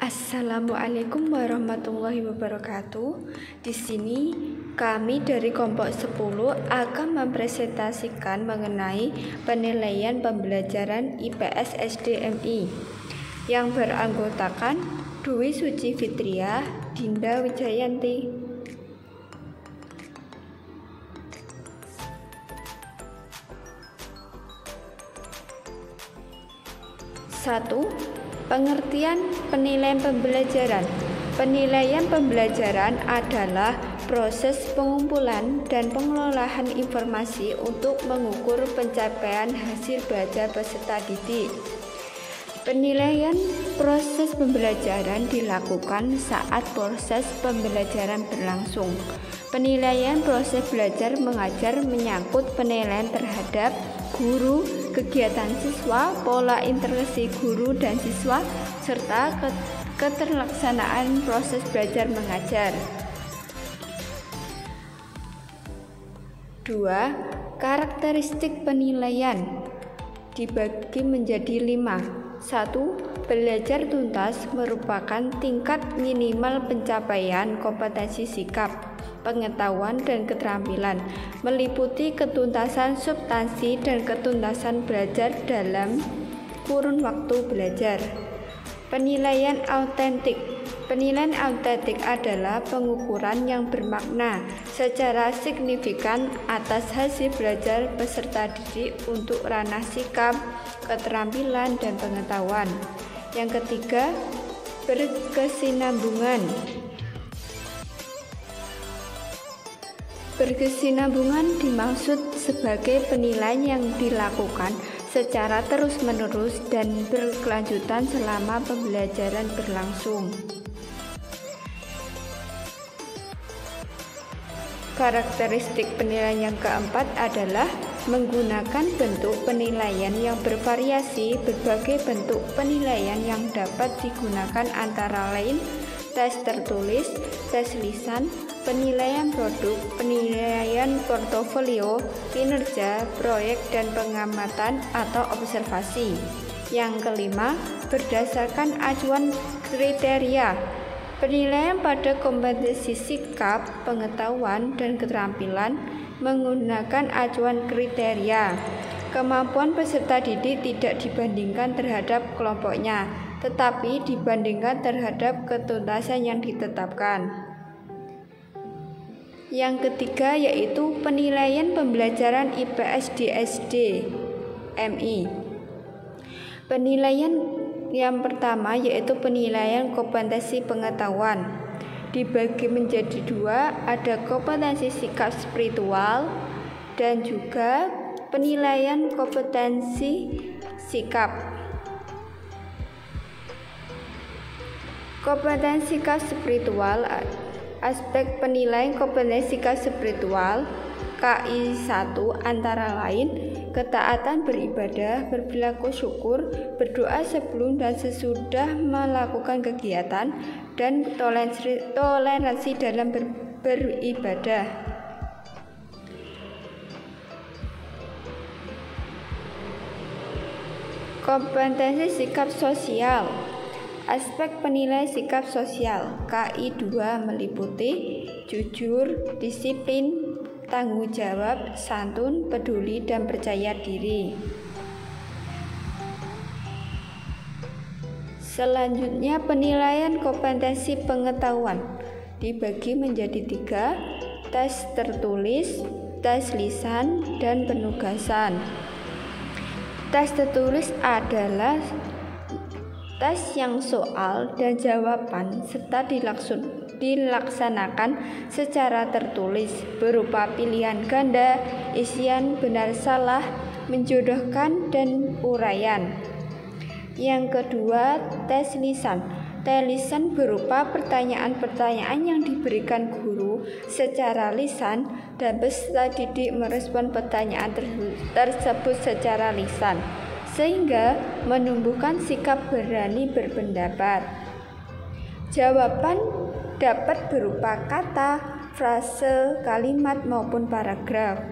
Assalamualaikum warahmatullahi wabarakatuh. Di sini kami dari kelompok 10 akan mempresentasikan mengenai penilaian pembelajaran IPS SDMI yang beranggotakan Dwi Suci Fitriah, Dinda Wijayanti. 1. Pengertian penilaian pembelajaran. Penilaian pembelajaran adalah proses pengumpulan dan pengelolaan informasi untuk mengukur pencapaian hasil belajar peserta didik. Penilaian proses pembelajaran dilakukan saat proses pembelajaran berlangsung. Penilaian proses belajar mengajar menyangkut penilaian terhadap guru, kegiatan siswa, pola interaksi guru dan siswa, serta keterlaksanaan proses belajar mengajar. 2. Karakteristik penilaian dibagi menjadi 5. 1. Belajar tuntas merupakan tingkat minimal pencapaian kompetensi sikap, pengetahuan dan keterampilan, meliputi ketuntasan substansi dan ketuntasan belajar dalam kurun waktu belajar. Penilaian autentik. Penilaian autentik adalah pengukuran yang bermakna secara signifikan atas hasil belajar peserta didik untuk ranah sikap, keterampilan, dan pengetahuan. Yang ketiga, berkesinambungan. Berkesinambungan dimaksud sebagai penilaian yang dilakukan secara terus-menerus dan berkelanjutan selama pembelajaran berlangsung. Karakteristik penilaian yang keempat adalah menggunakan bentuk penilaian yang bervariasi. Berbagai bentuk penilaian yang dapat digunakan antara lain tes tertulis, tes lisan, penilaian produk, penilaian portofolio, kinerja, proyek, dan pengamatan atau observasi. Yang kelima, berdasarkan acuan kriteria. Penilaian pada kompetensi sikap, pengetahuan, dan keterampilan menggunakan acuan kriteria. Kemampuan peserta didik tidak dibandingkan terhadap kelompoknya, tetapi dibandingkan terhadap ketuntasan yang ditetapkan. Yang ketiga yaitu penilaian pembelajaran IPS di SDMI. Penilaian yang pertama yaitu penilaian kompetensi pengetahuan. Dibagi menjadi 2, ada kompetensi sikap spiritual dan juga penilaian kompetensi sikap. Kompetensi sikap spiritual. Aspek penilaian kompetensi sikap spiritual KI1 antara lain ketaatan beribadah, berperilaku syukur, berdoa sebelum dan sesudah melakukan kegiatan, dan toleransi dalam beribadah. Kompetensi sikap sosial. Aspek penilaian sikap sosial KI2 meliputi jujur, disiplin, tanggung jawab, santun, peduli, dan percaya diri. Selanjutnya penilaian kompetensi pengetahuan dibagi menjadi 3, tes tertulis, tes lisan, dan penugasan. Tes tertulis adalah tes yang soal dan jawaban serta dilaksanakan secara tertulis berupa pilihan ganda, isian benar salah, menjodohkan, dan uraian. Yang kedua, tes lisan. Tes lisan berupa pertanyaan-pertanyaan yang diberikan guru secara lisan dan peserta didik merespon pertanyaan tersebut secara lisan, sehingga menumbuhkan sikap berani berpendapat. Jawaban dapat berupa kata, frase, kalimat, maupun paragraf.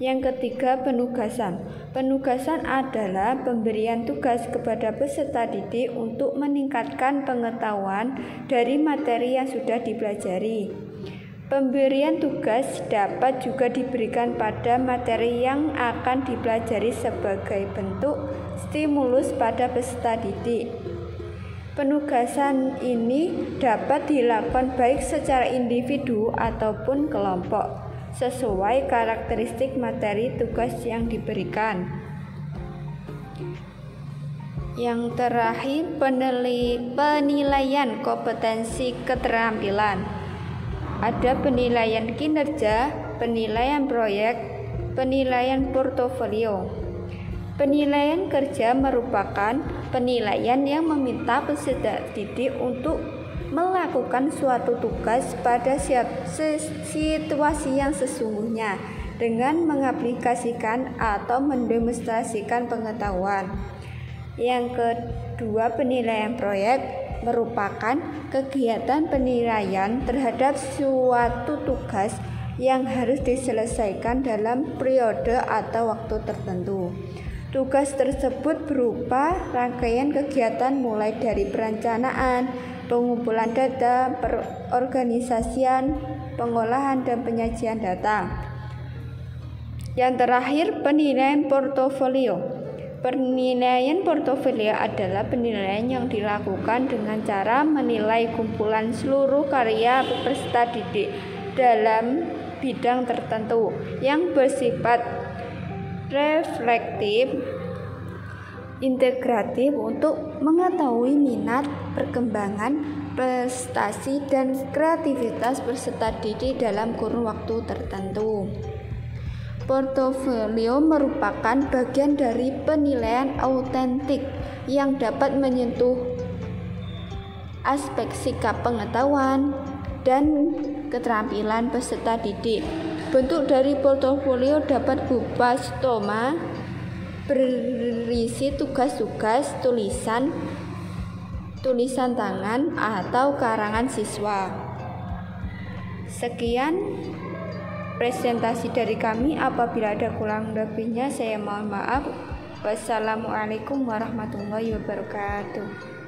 Yang ketiga, penugasan. Penugasan adalah pemberian tugas kepada peserta didik untuk meningkatkan pengetahuan dari materi yang sudah dipelajari. Pemberian tugas dapat juga diberikan pada materi yang akan dipelajari sebagai bentuk stimulus pada peserta didik. Penugasan ini dapat dilakukan baik secara individu ataupun kelompok, sesuai karakteristik materi tugas yang diberikan. Yang terakhir, penilaian kompetensi keterampilan. Ada penilaian kinerja, penilaian proyek, penilaian portofolio. Penilaian kerja merupakan penilaian yang meminta peserta didik untuk melakukan suatu tugas pada situasi yang sesungguhnya dengan mengaplikasikan atau mendemonstrasikan pengetahuan. Yang kedua, penilaian proyek merupakan kegiatan penilaian terhadap suatu tugas yang harus diselesaikan dalam periode atau waktu tertentu. Tugas tersebut berupa rangkaian kegiatan mulai dari perencanaan, pengumpulan data, perorganisasian, pengolahan, dan penyajian data. Yang terakhir, penilaian portofolio. Penilaian portofolio adalah penilaian yang dilakukan dengan cara menilai kumpulan seluruh karya peserta didik dalam bidang tertentu yang bersifat reflektif, integratif untuk mengetahui minat, perkembangan, prestasi, dan kreativitas peserta didik dalam kurun waktu tertentu. Portofolio merupakan bagian dari penilaian autentik yang dapat menyentuh aspek sikap pengetahuan dan keterampilan peserta didik. Bentuk dari portofolio dapat berupa stoma, berisi tugas-tugas, tulisan tangan, atau karangan siswa. Sekian presentasi dari kami. Apabila ada kurang lebihnya, saya mohon maaf. Wassalamualaikum warahmatullahi wabarakatuh.